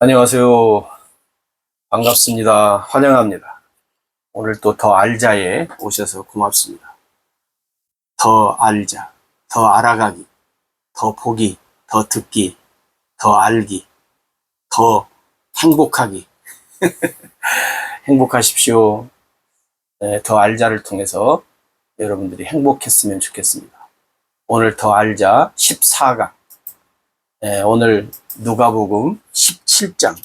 안녕하세요. 반갑습니다. 환영합니다. 오늘 또 더 알자에 오셔서 고맙습니다. 더 알자, 더 알아가기, 더 보기, 더 듣기, 더 알기, 더 행복하기. 행복하십시오. 네, 더 알자를 통해서 여러분들이 행복했으면 좋겠습니다. 오늘 더 알자 14강. 네, 오늘 누가복음 17장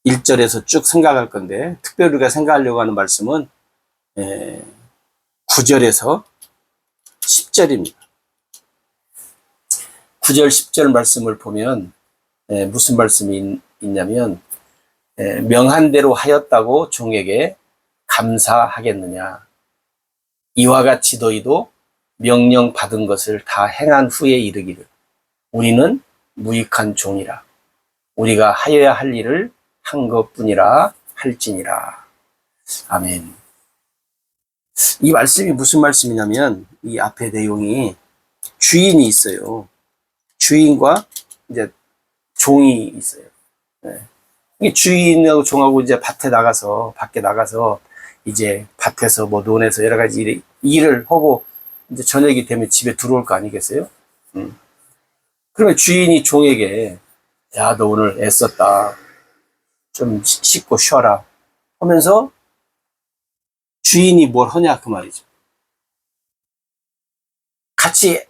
1절에서 쭉 생각할 건데, 특별히 우리가 생각하려고 하는 말씀은 9절에서 10절입니다. 9절 10절 말씀을 보면 무슨 말씀이 있냐면, 명한 대로 하였다고 종에게 감사하겠느냐, 이와 같이 너희도 명령 받은 것을 다 행한 후에 이르기를 우리는 무익한 종이라, 우리가 하여야 할 일을 한 것뿐이라 할지니라. 아멘. 이 말씀이 무슨 말씀이냐면, 이 앞에 내용이 주인이 있어요. 주인과 이제 종이 있어요. 이 주인하고 종하고 이제 밖에 나가서 이제 밭에서 뭐 논에서 여러 가지 일을 하고 이제 저녁이 되면 집에 들어올 거 아니겠어요? 그러면 주인이 종에게, 야, 너 오늘 애썼다, 좀 씻고 쉬어라 하면서 주인이 뭘 하냐 그 말이죠. 같이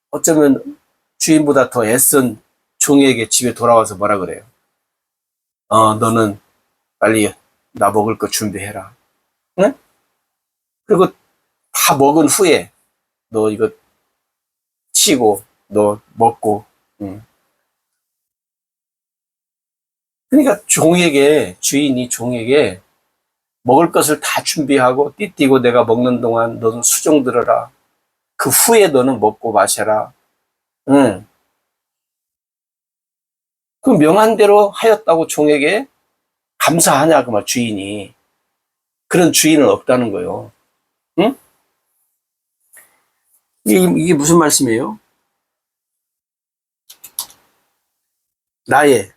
어쩌면 주인보다 더 애쓴 종에게 집에 돌아와서 뭐라 그래요? 너는 빨리 나 먹을 거 준비해라. 응? 그리고 다 먹은 후에 너 이거 치고 너 먹고. 응. 그러니까 주인이 종에게 먹을 것을 다 준비하고 띠띠고 내가 먹는 동안 너는 수종 들어라. 그 후에 너는 먹고 마셔라. 응. 그 명한 대로 하였다고 종에게 감사하냐 그 말, 주인이. 그런 주인은 없다는 거예요. 응? 이게 무슨 말씀이에요? 나의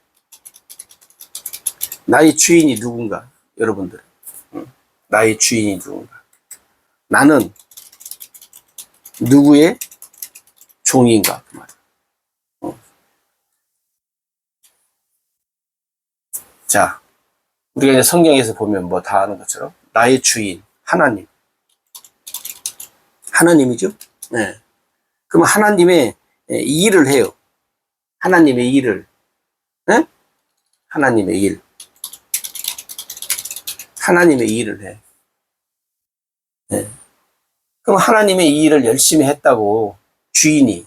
주인이 누군가, 여러분들. 나의 주인이 누군가. 나는 누구의 종인가 그 말. 자, 우리가 이제 성경에서 보면 뭐 다 아는 것처럼 나의 주인 하나님이죠. 네. 그럼 하나님의 일을 해요. 하나님의 일을. 네? 하나님의 일을 해. 네. 그럼 하나님의 이 일을 열심히 했다고 주인이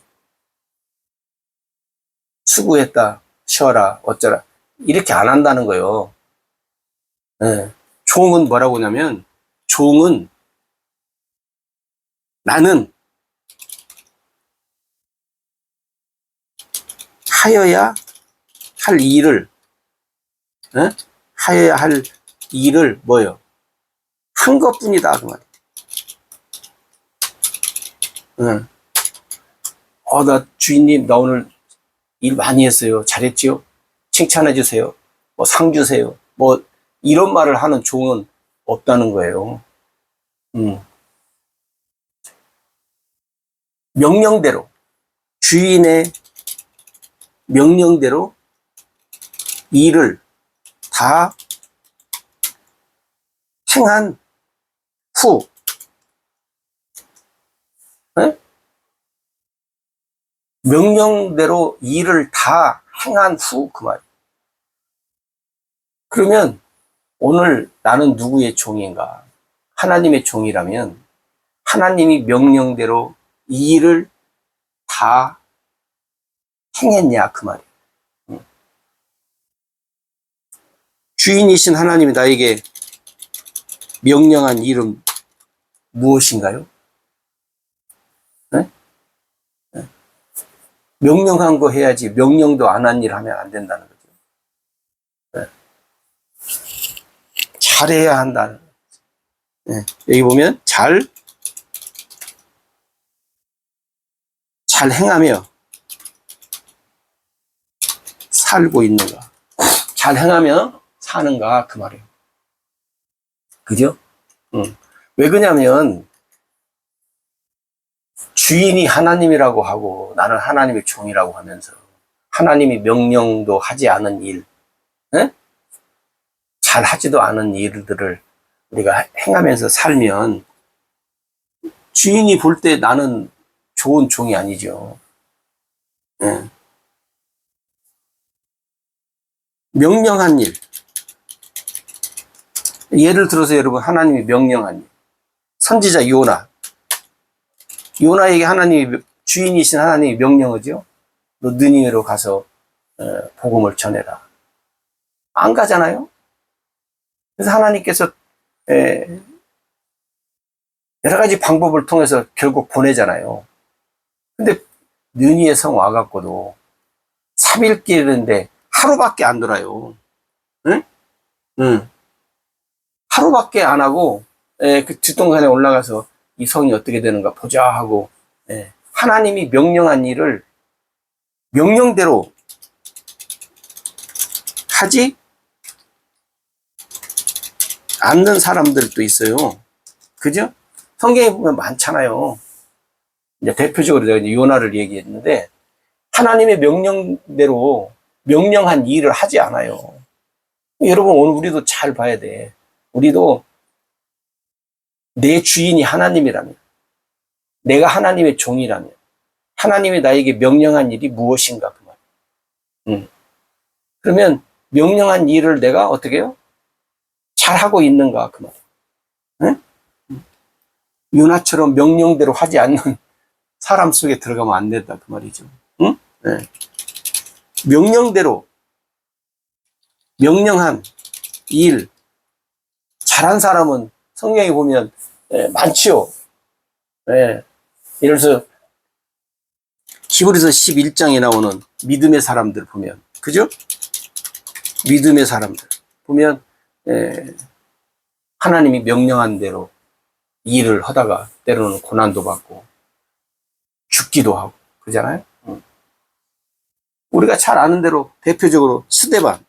수고했다, 쉬어라, 어쩌라 이렇게 안 한다는 거예요. 네. 종은 뭐라고 하냐면, 종은 나는 하여야 할 일을, 하여야 할 일을 뭐요? 한 것뿐이다 그 말이에요. 나 주인님, 나 오늘 일 많이 했어요. 잘했지요? 칭찬해 주세요. 뭐 상 주세요. 뭐 이런 말을 하는 종은 없다는 거예요. 명령대로, 주인의 명령대로 일을 다 행한 후, 명령대로 일을 다 행한 후 그 말. 그러면 오늘 나는 누구의 종인가? 하나님의 종이라면 하나님이 명령대로 이 일을 다 행했냐 그 말이에요. 주인이신 하나님이 나에게 명령한 일은 무엇인가요? 네? 명령한 거 해야지, 명령도 안 한 일 하면 안 된다는 거죠. 네. 잘해야 한다는 거죠. 네. 여기 보면 잘 행하며 살고 있는가? 잘 행하며 사는가? 그 말이에요. 그죠? 왜 그러냐면, 주인이 하나님이라고 하고, 나는 하나님의 종이라고 하면서, 하나님이 명령도 하지 않은 일, 에? 잘 하지도 않은 일들을 우리가 행하면서 살면, 주인이 볼 때 나는 좋은 종이 아니죠. 예. 명령한 일. 예를 들어서 여러분, 하나님이 명령한 일. 선지자 요나. 요나에게 하나님이, 주인이신 하나님이 명령하죠. 너 느니웨로 가서 복음을 전해라. 안 가잖아요. 그래서 하나님께서 여러 가지 방법을 통해서 결국 보내잖아요. 근데 느니웨 성 와갖고도 3일 길인데 하루밖에 안 돌아요. 응? 응. 하루밖에 안 하고 그 뒷동산에 올라가서 이 성이 어떻게 되는가 보자 하고 하나님이 명령한 일을 명령대로 하지 않는 사람들도 있어요. 그죠? 성경에 보면 많잖아요. 이제 대표적으로 내가 이제 요나를 얘기했는데 하나님의 명령대로 명령한 일을 하지 않아요. 여러분 오늘 우리도 잘 봐야 돼. 우리도 내 주인이 하나님이라면, 내가 하나님의 종이라면, 하나님이 나에게 명령한 일이 무엇인가 그 말. 그러면 명령한 일을 내가 어떻게 해요? 잘하고 있는가 그 말. 응? 요나처럼 명령대로 하지 않는 사람 속에 들어가면 안 된다 그 말이죠. 응? 네. 명령대로 명령한 일 잘한 사람은 성경에 보면 많지요. 예를 들어서 히브리서 11장에 나오는 믿음의 사람들 보면, 그죠? 믿음의 사람들 보면 하나님이 명령한 대로 일을 하다가 때로는 고난도 받고 죽기도 하고 그러잖아요. 우리가 잘 아는 대로 대표적으로 스데반,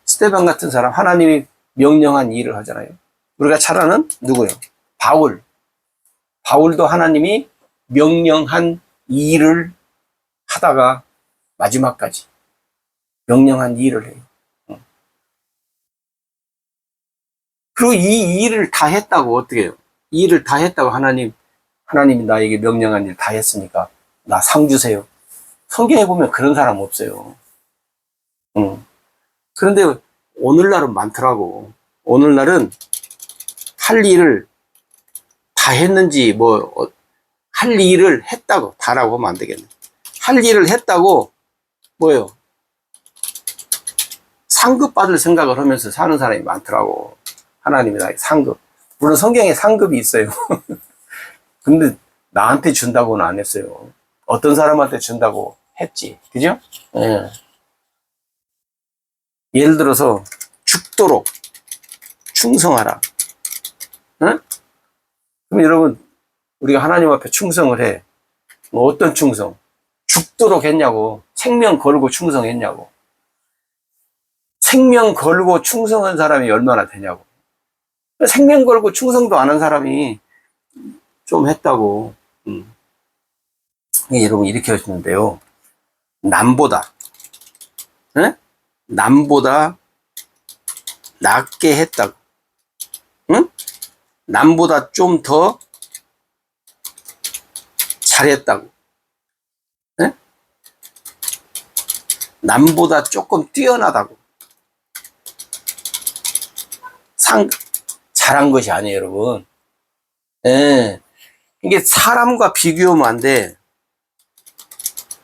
스데반 같은 사람 하나님이 명령한 일을 하잖아요. 우리가 잘 아는 누구예요? 바울도 하나님이 명령한 일을 하다가 마지막까지 명령한 일을 해요. 그리고 이 일을 다 했다고 어떻게 해요? 이 일을 다 했다고 하나님이 나에게 명령한 일 다 했으니까 나 상 주세요. 성경에 보면 그런 사람 없어요. 그런데 오늘날은 많더라고. 오늘날은 할 일을 다 했는지 할 일을 했다고 다라고 하면 안 되겠네. 할 일을 했다고 뭐예요? 상급 받을 생각을 하면서 사는 사람이 많더라고. 하나님이 나에게 상급. 물론 성경에 상급이 있어요. 근데 나한테 준다고는 안 했어요. 어떤 사람한테 준다고 했지. 그죠? 예. 예를 들어서 죽도록 충성하라. 응? 그럼 여러분 우리가 하나님 앞에 충성을 해. 어떤 충성? 죽도록 했냐고. 생명 걸고 충성했냐고. 생명 걸고 충성한 사람이 얼마나 되냐고. 생명 걸고 충성도 안 한 사람이 좀 했다고. 여러분 이렇게 하시는데요. 남보다 낫게 했다고. 응? 남보다 좀 더 잘했다고. 응? 남보다 조금 뛰어나다고. 잘한 것이 아니에요, 여러분. 예. 이게 사람과 비교하면 안 돼.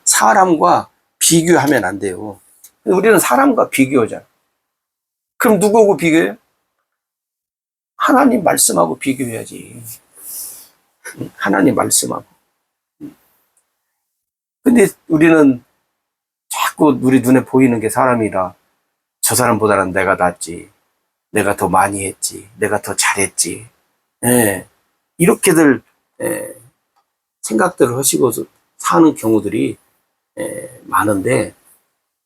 사람과 비교하면 안 돼요. 우리는 사람과 비교하잖아. 그럼 누구하고 비교해요? 하나님 말씀하고 비교해야지. 하나님 말씀하고. 근데 우리는 자꾸 우리 눈에 보이는 게 사람이라 저 사람보다는 내가 낫지. 내가 더 많이 했지. 내가 더 잘했지. 예. 이렇게들 생각들을 하시고 사는 경우들이 많은데,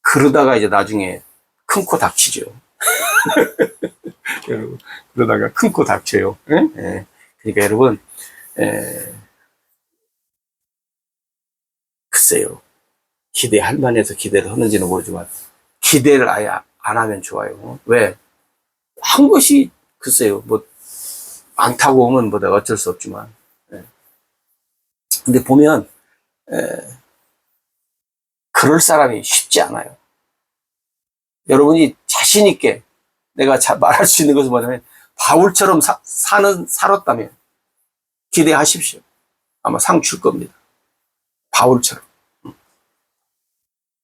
그러다가 이제 나중에 큰 코 닥치죠. 여러분, 그러다가 큰 코 닥쳐요. 예? 예. 그러니까 여러분, 글쎄요. 기대할 만해서 기대를 하는지는 모르지만, 기대를 아예 안 하면 좋아요. 왜? 한 것이, 글쎄요, 뭐, 많다고 오면 뭐 내가 어쩔 수 없지만. 예. 근데 보면, 그럴 사람이 쉽지 않아요. 여러분이 자신있게 내가 말할 수 있는 것은 뭐냐면, 바울처럼 살았다면 기대하십시오. 아마 상 줄 겁니다. 바울처럼.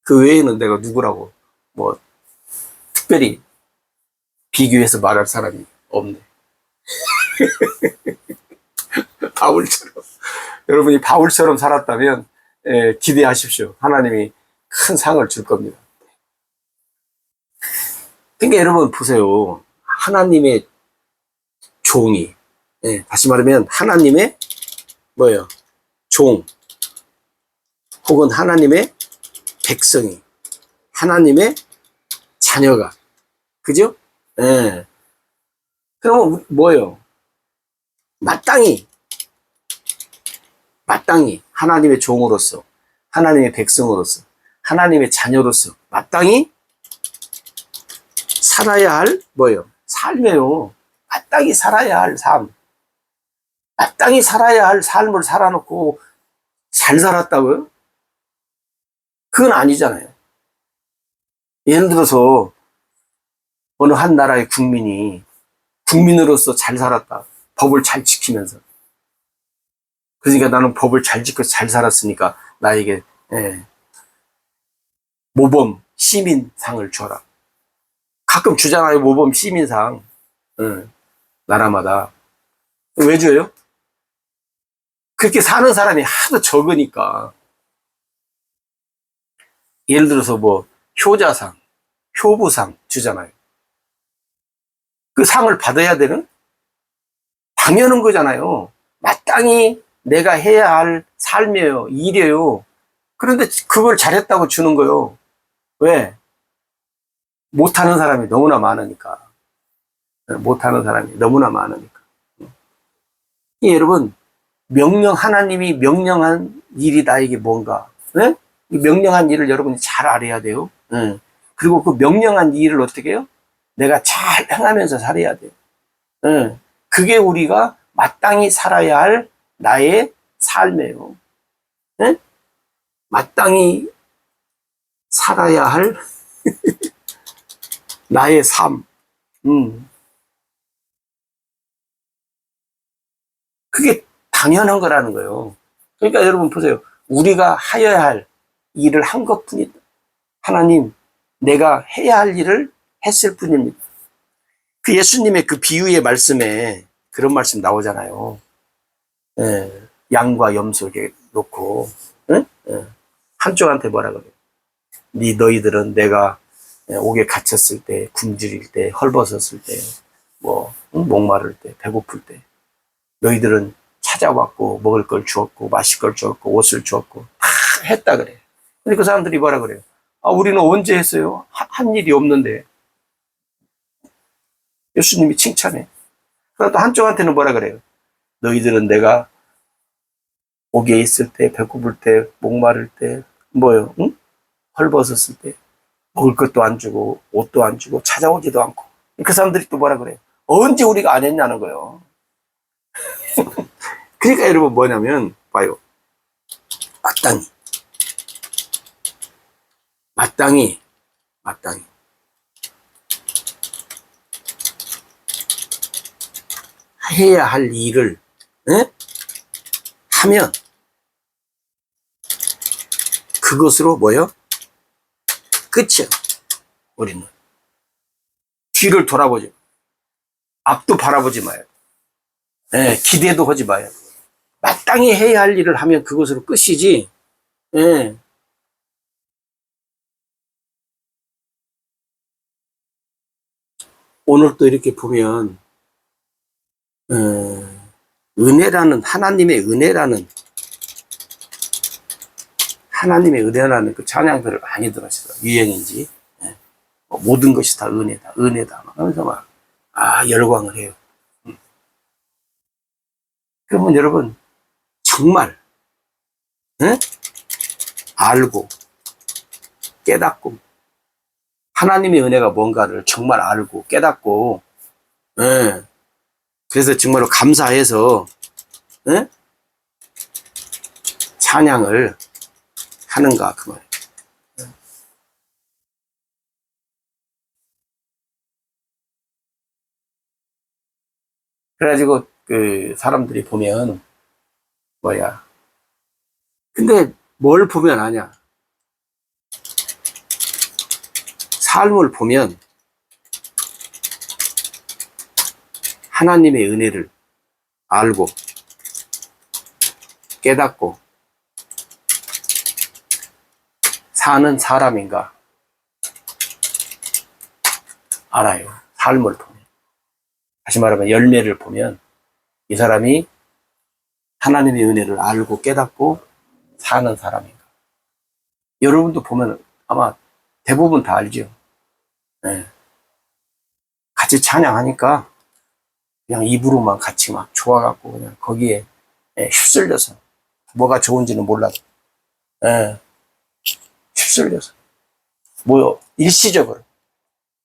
그 외에는 내가 누구라고, 뭐, 특별히 비교해서 말할 사람이 없네. 바울처럼. 여러분이 바울처럼 살았다면, 기대하십시오. 하나님이 큰 상을 줄 겁니다. 그러니까 여러분 보세요. 하나님의 종이, 다시 말하면 하나님의 뭐예요? 종, 혹은 하나님의 백성이, 하나님의 자녀가, 그죠? 예. 그러면 뭐예요? 마땅히 하나님의 종으로서, 하나님의 백성으로서, 하나님의 자녀로서 마땅히 살아야 할 뭐예요? 삶이에요. 마땅히 살아야 할 삶. 마땅히 살아야 할 삶을 살아놓고 잘 살았다고요? 그건 아니잖아요. 예를 들어서 어느 한 나라의 국민으로서 잘 살았다. 법을 잘 지키면서. 그러니까 나는 법을 잘 지켜서 잘 살았으니까 나에게 모범 시민상을 줘라. 가끔 주잖아요. 모범 시민상. 나라마다. 왜 줘요? 그렇게 사는 사람이 하도 적으니까. 예를 들어서 뭐 효자상, 효부상 주잖아요. 그 상을 받아야 되는 당연한 거잖아요. 마땅히 내가 해야 할 삶이에요. 일이에요. 그런데 그걸 잘했다고 주는 거예요. 왜? 못하는 사람이 너무나 많으니까. 못하는 사람이 너무나 많으니까. 여러분, 하나님이 명령한 일이 나에게 뭔가, 네? 명령한 일을 여러분이 잘 알아야 돼요. 그리고 그 명령한 일을 어떻게 해요? 내가 잘 행하면서 살아야 돼요. 그게 우리가 마땅히 살아야 할 나의 삶이에요. 네? 마땅히 살아야 할 나의 삶. 그게 당연한 거라는 거예요. 그러니까 여러분 보세요. 우리가 하여야 할 일을 한 것뿐이다. 하나님, 내가 해야 할 일을 했을 뿐입니다. 그 예수님의 그 비유의 말씀에 그런 말씀 나오잖아요. 양과 염소 이렇게 놓고, 한쪽한테 뭐라 그래요? 너희들은 내가 옥에 갇혔을 때, 굶주릴 때, 헐벗었을 때, 목마를 때, 배고플 때, 너희들은 찾아왔고, 먹을 걸 주었고, 마실 걸 주었고, 옷을 주었고, 다 했다 그래. 근데 그 사람들이 뭐라 그래요? 우리는 언제 했어요? 한 일이 없는데. 예수님이 칭찬해. 그러다 한쪽한테는 뭐라 그래요? 너희들은 내가 옥에 있을 때, 배고플 때, 목마를 때, 응? 헐벗었을 때, 먹을 것도 안 주고, 옷도 안 주고, 찾아오지도 않고. 그 사람들이 또 뭐라 그래요? 언제 우리가 안 했냐는 거예요. 그러니까 여러분 뭐냐면, 봐요. 마땅히 해야 할 일을 하면 그것으로 끝이야. 우리는 뒤를 돌아보지, 앞도 바라보지 마요. 기대도 하지 마요. 마땅히 해야 할 일을 하면 그것으로 끝이지. 오늘 또 이렇게 보면 은혜라는, 하나님의 은혜라는 하나님의 은혜라는 그 찬양들을 많이 들었어요. 유행인지. 예. 모든 것이 다 은혜다, 은혜다. 막 하면서 막, 열광을 해요. 그러면 여러분, 정말, 예? 알고, 깨닫고, 하나님의 은혜가 뭔가를 정말 알고, 깨닫고, 예. 그래서 정말로 감사해서, 예? 찬양을 하는가, 그 말이에요. 그래가지고, 그, 사람들이 보면, 뭐야. 근데 뭘 보면 아냐. 삶을 보면, 하나님의 은혜를 알고, 깨닫고, 사는 사람인가 알아요. 삶을 보면. 다시 말하면 열매를 보면 이 사람이 하나님의 은혜를 알고 깨닫고 사는 사람인가. 여러분도 보면 아마 대부분 다 알죠. 네. 같이 찬양하니까 그냥 입으로만 같이 막 좋아갖고 그냥 거기에 휩쓸려서 뭐가 좋은지는 몰라도 휩쓸려서 뭐 일시적으로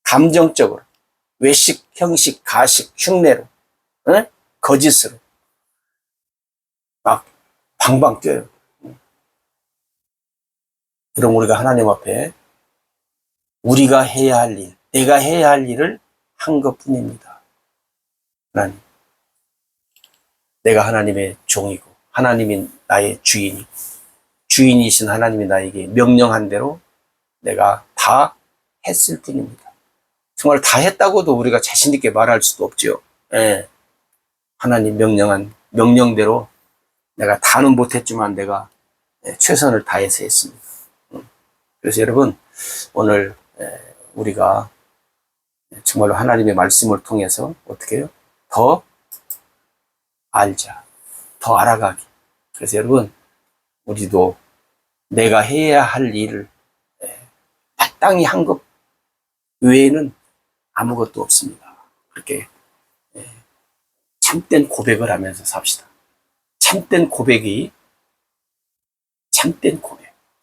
감정적으로 외식, 형식, 가식, 흉내로 거짓으로 막 방방 뛰어요. 그럼 우리가 하나님 앞에 우리가 해야 할 일, 내가 해야 할 일을 한 것뿐입니다. 하나님, 내가 하나님의 종이고 하나님이 나의 주인이고 주인이신 하나님이 나에게 명령한 대로 내가 다 했을 뿐입니다. 정말 다 했다고도 우리가 자신 있게 말할 수도 없죠. 예. 하나님 명령한 명령대로 내가 다는 못했지만 내가 최선을 다해서 했습니다. 그래서 여러분 오늘 우리가 정말로 하나님의 말씀을 통해서 어떻게 해요? 더 알자, 더 알아가기. 그래서 여러분 우리도 내가 해야 할 일을 마땅히 한 것 외에는 아무것도 없습니다. 그렇게 참된 고백을 하면서 삽시다. 참된 고백이 참된 고백.